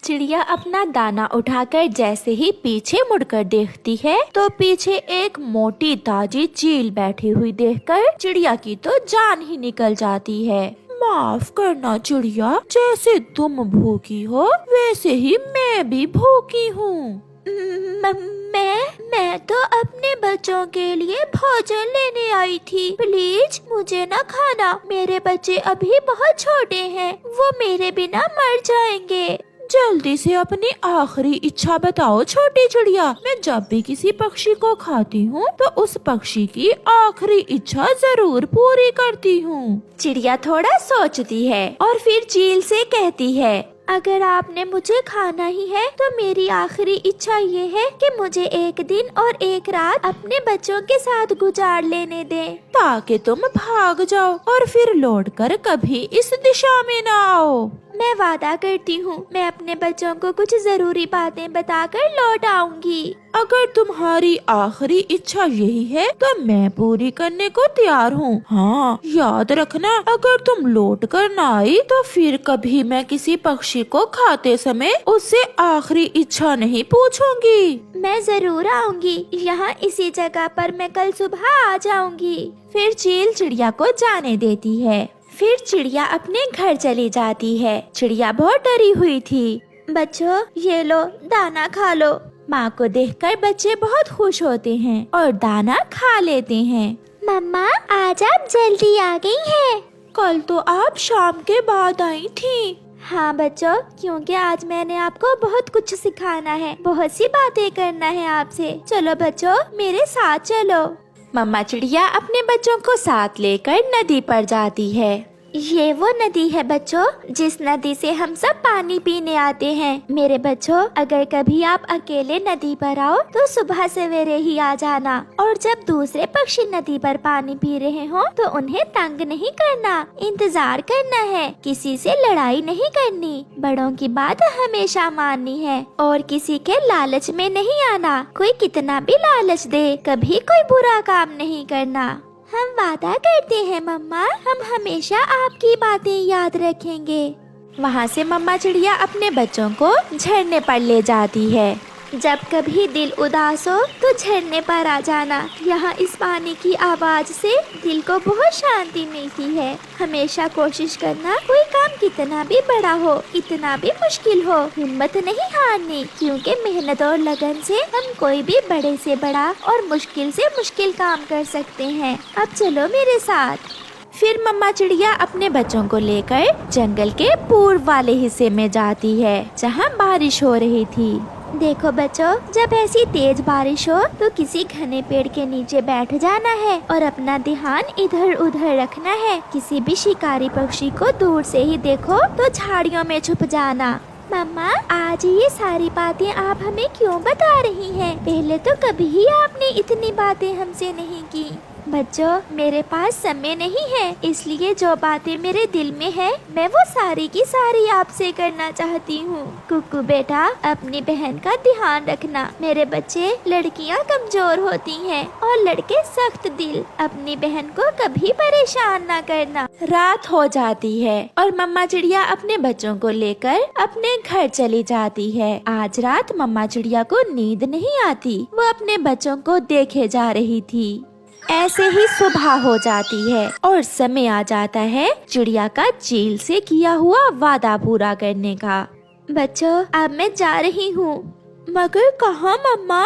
चिड़िया अपना दाना उठाकर जैसे ही पीछे मुड़कर देखती है तो पीछे एक मोटी ताजी चील बैठी हुई देखकर चिड़िया की तो जान ही निकल जाती है। माफ करना चिड़िया, जैसे तुम भूखी हो वैसे ही मैं भी भूखी हूँ। मैं तो अपने बच्चों के लिए भोजन लेने आई थी। प्लीज मुझे न खाना, मेरे बच्चे अभी बहुत छोटे हैं, वो मेरे बिना मर जाएंगे। जल्दी से अपनी आखिरी इच्छा बताओ छोटी चिड़िया। मैं जब भी किसी पक्षी को खाती हूँ तो उस पक्षी की आखिरी इच्छा जरूर पूरी करती हूँ। चिड़िया थोड़ा सोचती है और फिर चील से कहती है, अगर आपने मुझे खाना ही है तो मेरी आखिरी इच्छा ये है कि मुझे एक दिन और एक रात अपने बच्चों के साथ गुजार लेने दें, ताकि तुम भाग जाओ और फिर लौटकर कभी इस दिशा में न आओ। मैं वादा करती हूँ मैं अपने बच्चों को कुछ जरूरी बातें बताकर लौट आऊंगी। अगर तुम्हारी आखिरी इच्छा यही है तो मैं पूरी करने को तैयार हूँ। हाँ याद रखना, अगर तुम लौट कर न आई तो फिर कभी मैं किसी पक्षी को खाते समय उससे आखिरी इच्छा नहीं पूछूंगी। मैं जरूर आऊंगी, यहाँ इसी जगह पर मैं कल सुबह आ जाऊंगी। फिर चील चिड़िया को जाने देती है। फिर चिड़िया अपने घर चली जाती है। चिड़िया बहुत डरी हुई थी। बच्चों ये लो दाना खा लो। माँ को देखकर बच्चे बहुत खुश होते हैं और दाना खा लेते हैं। मम्मा आज आप जल्दी आ गई हैं। कल तो आप शाम के बाद आई थी। हाँ बच्चों, क्योंकि आज मैंने आपको बहुत कुछ सिखाना है, बहुत सी बातें करना है आपसे। चलो बच्चों मेरे साथ चलो। मम्मा चिड़िया अपने बच्चों को साथ लेकर नदी पर जाती है। ये वो नदी है बच्चों जिस नदी से हम सब पानी पीने आते हैं। मेरे बच्चों अगर कभी आप अकेले नदी पर आओ तो सुबह सवेरे ही आ जाना, और जब दूसरे पक्षी नदी पर पानी पी रहे हो तो उन्हें तंग नहीं करना, इंतजार करना है, किसी से लड़ाई नहीं करनी, बड़ों की बात हमेशा माननी है और किसी के लालच में नहीं आना। कोई कितना भी लालच दे कभी कोई बुरा काम नहीं करना। हम वादा करते हैं मम्मा, हम हमेशा आपकी बातें याद रखेंगे। वहाँ से मम्मा चिड़िया अपने बच्चों को झरने पर ले जाती है। जब कभी दिल उदास हो तो झरने पर आ जाना, यहाँ इस पानी की आवाज से दिल को बहुत शांति मिलती है। हमेशा कोशिश करना, कोई काम कितना भी बड़ा हो, कितना भी मुश्किल हो, हिम्मत नहीं हारनी, क्योंकि मेहनत और लगन से हम कोई भी बड़े से बड़ा और मुश्किल से मुश्किल काम कर सकते हैं। अब चलो मेरे साथ। फिर मम्मा चिड़िया अपने बच्चों को लेकर जंगल के पूर्व वाले हिस्से में जाती है जहाँ बारिश हो रही थी। देखो बच्चों, जब ऐसी तेज बारिश हो तो किसी घने पेड़ के नीचे बैठ जाना है और अपना ध्यान इधर उधर रखना है। किसी भी शिकारी पक्षी को दूर से ही देखो तो झाड़ियों में छुप जाना। मम्मा आज ये सारी बातें आप हमें क्यों बता रही हैं? पहले तो कभी ही आपने इतनी बातें हमसे नहीं की। बच्चों मेरे पास समय नहीं है, इसलिए जो बातें मेरे दिल में है मैं वो सारी की सारी आपसे करना चाहती हूँ। कुकू बेटा अपनी बहन का ध्यान रखना। मेरे बच्चे, लड़कियाँ कमजोर होती हैं और लड़के सख्त दिल। अपनी बहन को कभी परेशान ना करना। रात हो जाती है और मम्मा चिड़िया अपने बच्चों को लेकर अपने घर चली जाती है। आज रात मम्मा चिड़िया को नींद नहीं आती, वो अपने बच्चों को देखे जा रही थी। ऐसे ही सुबह हो जाती है और समय आ जाता है चिड़िया का चील से किया हुआ वादा पूरा करने का। बच्चों अब मैं जा रही हूँ। मगर कहाँ मम्मा?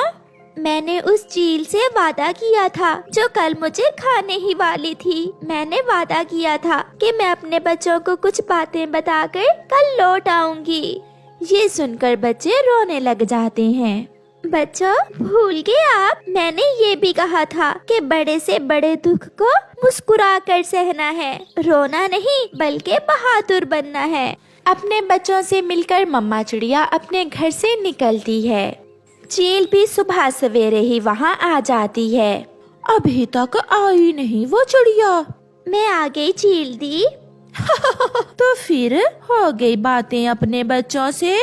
मैंने उस चील से वादा किया था जो कल मुझे खाने ही वाली थी। मैंने वादा किया था कि मैं अपने बच्चों को कुछ बातें बताकर कल लौट आऊंगी। ये सुनकर बच्चे रोने लग जाते हैं। बच्चों भूल गए आप, मैंने ये भी कहा था कि बड़े से बड़े दुख को मुस्कुरा कर सहना है, रोना नहीं बल्कि बहादुर बनना है। अपने बच्चों से मिलकर मम्मा चिड़िया अपने घर से निकलती है। चील भी सुबह सवेरे ही वहाँ आ जाती है। अभी तक आई नहीं वो चिड़िया। मैं आ गई चील दी। तो फिर हो गई बातें अपने बच्चों से?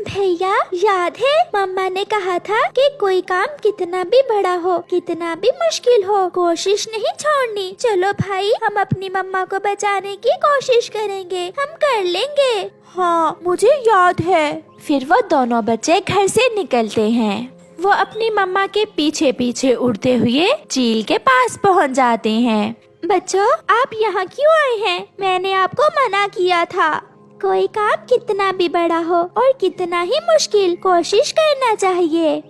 भैया, याद है मम्मा ने कहा था कि कोई काम कितना भी बड़ा हो, कितना भी मुश्किल हो, कोशिश नहीं छोड़नी। चलो भाई, हम अपनी मम्मा को बचाने की कोशिश करेंगे, हम कर लेंगे। हाँ, मुझे याद है। फिर वो दोनों बच्चे घर से निकलते हैं। वो अपनी मम्मा के पीछे पीछे उड़ते हुए चील के पास पहुंच जाते हैं। बच्चों, आप यहाँ क्यों आए हैं? मैंने आपको मना किया था। कोई काम कितना भी बड़ा हो और कितना ही मुश्किल, कोशिश करना चाहिए।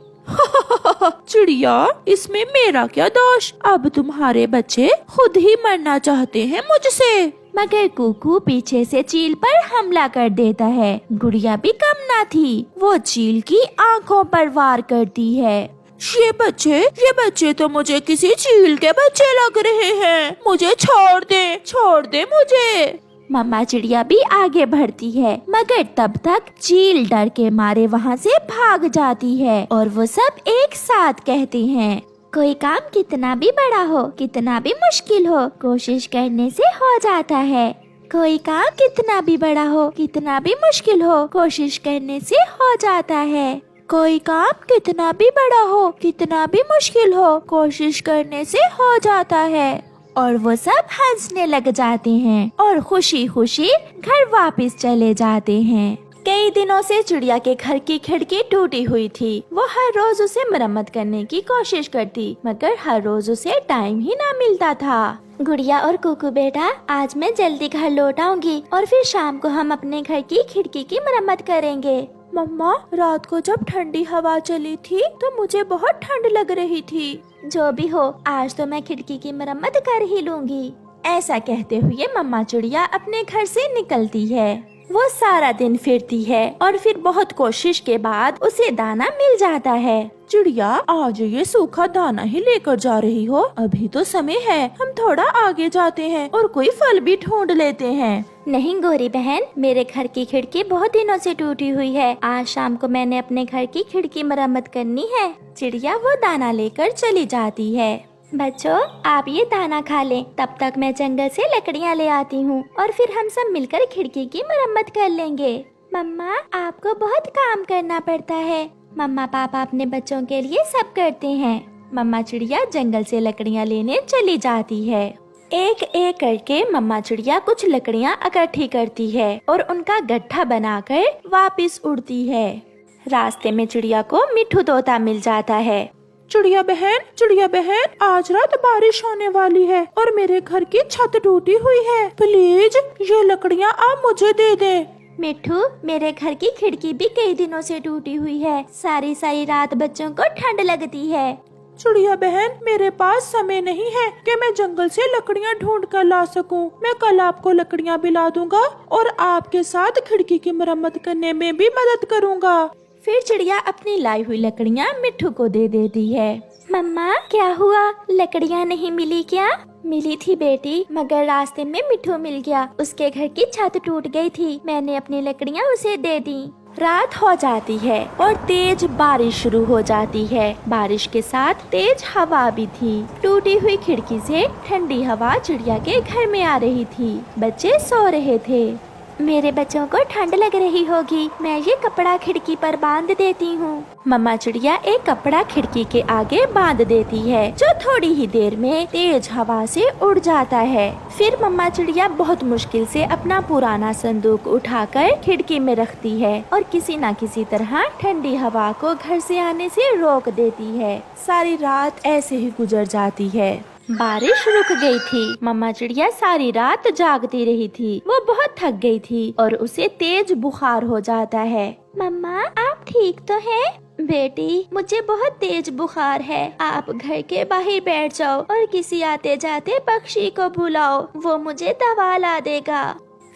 चिड़िया, इसमें मेरा क्या दोष? अब तुम्हारे बच्चे खुद ही मरना चाहते हैं मुझसे। मगर कुकू पीछे से चील पर हमला कर देता है। गुड़िया भी कम ना थी, वो चील की आंखों पर वार करती है। ये बच्चे तो मुझे किसी चील के बच्चे लग रहे हैं। मुझे छोड़ दे मुझे। मम्मा चिड़िया भी आगे बढ़ती है, मगर तब तक चील डर के मारे वहाँ से भाग जाती है और वो सब एक साथ कहते हैं, कोई काम कितना भी बड़ा हो, कितना भी मुश्किल हो, कोशिश करने से हो जाता है। कोई काम कितना भी बड़ा हो, कितना भी मुश्किल हो, कोशिश करने से हो जाता है। कोई काम कितना भी बड़ा हो, कितना भी मुश्किल हो, कोशिश करने से हो जाता है। और वो सब हंसने लग जाते हैं और खुशी खुशी घर वापस चले जाते हैं। कई दिनों से चिड़िया के घर की खिड़की टूटी हुई थी। वो हर रोज उसे मरम्मत करने की कोशिश करती, मगर हर रोज उसे टाइम ही ना मिलता था। गुड़िया और कुकू बेटा, आज मैं जल्दी घर लौट आऊंगी और फिर शाम को हम अपने घर की खिड़की की मरम्मत करेंगे। मम्मा, रात को जब ठंडी हवा चली थी तो मुझे बहुत ठंड लग रही थी। जो भी हो, आज तो मैं खिड़की की मरम्मत कर ही लूंगी। ऐसा कहते हुए मम्मा चिड़िया अपने घर से निकलती है। वो सारा दिन फिरती है और फिर बहुत कोशिश के बाद उसे दाना मिल जाता है। चिड़िया, आज ये सूखा दाना ही लेकर जा रही हो? अभी तो समय है, हम थोड़ा आगे जाते हैं और कोई फल भी ढूंढ लेते हैं। नहीं गोरी बहन, मेरे घर की खिड़की बहुत दिनों से टूटी हुई है। आज शाम को मैंने अपने घर की खिड़की मरम्मत करनी है। चिड़िया वो दाना लेकर चली जाती है। बच्चों, आप ये दाना खा लें, तब तक मैं जंगल से लकड़ियाँ ले आती हूँ और फिर हम सब मिलकर खिड़की की मरम्मत कर लेंगे। मम्मा, आपको बहुत काम करना पड़ता है। मम्मा पापा अपने बच्चों के लिए सब करते हैं। मम्मा चिड़िया जंगल से लकड़ियाँ लेने चली जाती है। एक एक करके मम्मा चिड़िया कुछ लकड़ियाँ इकट्ठी करती है और उनका गट्ठा बनाकर वापस उड़ती है। रास्ते में चिड़िया को मिट्ठू तोता मिल जाता है। चिड़िया बहन, आज रात बारिश होने वाली है और मेरे घर की छत टूटी हुई है। प्लीज ये लकड़ियाँ आप मुझे दे दे। मिट्ठू, मेरे घर की खिड़की भी कई दिनों से टूटी हुई है। सारी सारी रात बच्चों को ठंड लगती है। चिड़िया बहन, मेरे पास समय नहीं है कि मैं जंगल से लकड़ियाँ ढूंढ कर ला सकूं। मैं कल आपको लकड़ियाँ बिला दूंगा और आपके साथ खिड़की की मरम्मत करने में भी मदद करूंगा। फिर चिड़िया अपनी लाई हुई लकड़ियाँ मिट्ठू को दे देती है। मम्मा, क्या हुआ? लकड़ियाँ नहीं मिली क्या? मिली थी बेटी, मगर रास्ते में मिट्ठू मिल गया। उसके घर की छत टूट गई थी, मैंने अपनी लकड़ियाँ उसे दे दी। रात हो जाती है और तेज बारिश शुरू हो जाती है। बारिश के साथ तेज हवा भी थी। टूटी हुई खिड़की से ठंडी हवा चिड़िया के घर में आ रही थी। बच्चे सो रहे थे। मेरे बच्चों को ठंड लग रही होगी, मैं ये कपड़ा खिड़की पर बांध देती हूँ। मम्मा चिड़िया एक कपड़ा खिड़की के आगे बांध देती है, जो थोड़ी ही देर में तेज हवा से उड़ जाता है। फिर मम्मा चिड़िया बहुत मुश्किल से अपना पुराना संदूक उठाकर खिड़की में रखती है और किसी न किसी तरह ठंडी हवा को घर से आने से रोक देती है। सारी रात ऐसे ही गुजर जाती है। बारिश रुक गई थी। मम्मा चिड़िया सारी रात जागती रही थी। वो बहुत थक गई थी और उसे तेज बुखार हो जाता है। मम्मा, आप ठीक तो हैं? बेटी, मुझे बहुत तेज बुखार है। आप घर के बाहर बैठ जाओ और किसी आते जाते पक्षी को बुलाओ, वो मुझे दवा ला देगा।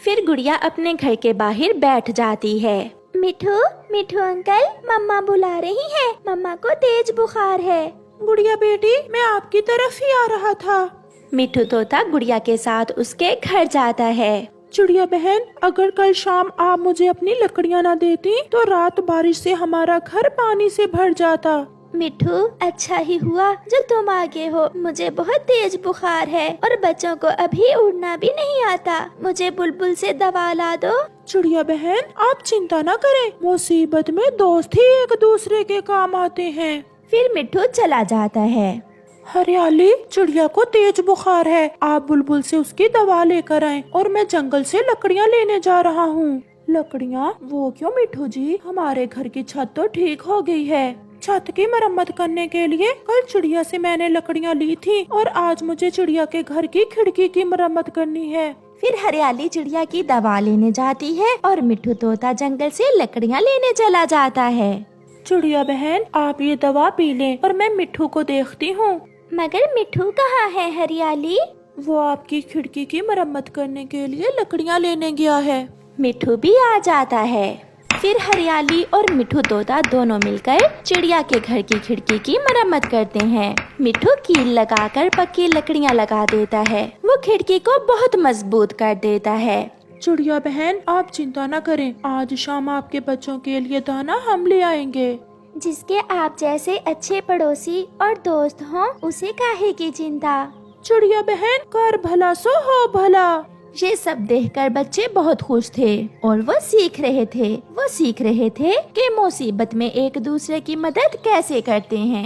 फिर गुड़िया अपने घर के बाहर बैठ जाती है। मिठू अंकल, मम्मा बुला रही है, मम्मा को तेज बुखार है। गुड़िया बेटी, मैं आपकी तरफ ही आ रहा था। मिट्ठू तोता गुड़िया के साथ उसके घर जाता है। चिड़िया बहन, अगर कल शाम आप मुझे अपनी लकड़ियाँ न देती तो रात बारिश से हमारा घर पानी से भर जाता। मिट्ठू, अच्छा ही हुआ जो तुम आगे हो। मुझे बहुत तेज बुखार है और बच्चों को अभी उड़ना भी नहीं आता। मुझे बुलबुल से दवा ला दो। चिड़िया बहन, आप चिंता न करें, मुसीबत में दोस्त ही एक दूसरे के काम आते हैं। फिर मिट्ठू चला जाता है। हरियाली, चिड़िया को तेज बुखार है, आप बुलबुल से उसकी दवा लेकर आएं और मैं जंगल से लकड़ियाँ लेने जा रहा हूँ। लकड़ियाँ? वो क्यों मिट्ठू जी, हमारे घर की छत तो ठीक हो गई है। छत की मरम्मत करने के लिए कल चिड़िया से मैंने लकड़ियाँ ली थी और आज मुझे चिड़िया के घर की खिड़की की मरम्मत करनी है। फिर हरियाली चिड़िया की दवा लेने जाती है और मिट्ठू तोता जंगल से लकड़ियाँ लेने चला जाता है। चिड़िया बहन, आप ये दवा पी लें और मैं मिट्ठू को देखती हूँ। मगर मिट्ठू कहाँ है हरियाली? वो आपकी खिड़की की मरम्मत करने के लिए लकड़ियाँ लेने गया है। मिट्ठू भी आ जाता है। फिर हरियाली और मिट्ठू तोता दोनों मिलकर चिड़िया के घर की खिड़की की मरम्मत करते हैं। मिट्ठू कील लगाकर पक्की लकड़ियाँ लगा देता है। वो खिड़की को बहुत मजबूत कर देता है। चिड़िया बहन, आप चिंता न करें, आज शाम आपके बच्चों के लिए दाना हम ले आएंगे। जिसके आप जैसे अच्छे पड़ोसी और दोस्त हों, उसे काहे की चिंता। चिड़िया बहन, कर भला सो हो भला। ये सब देखकर बच्चे बहुत खुश थे और वो सीख रहे थे कि मुसीबत में एक दूसरे की मदद कैसे करते हैं।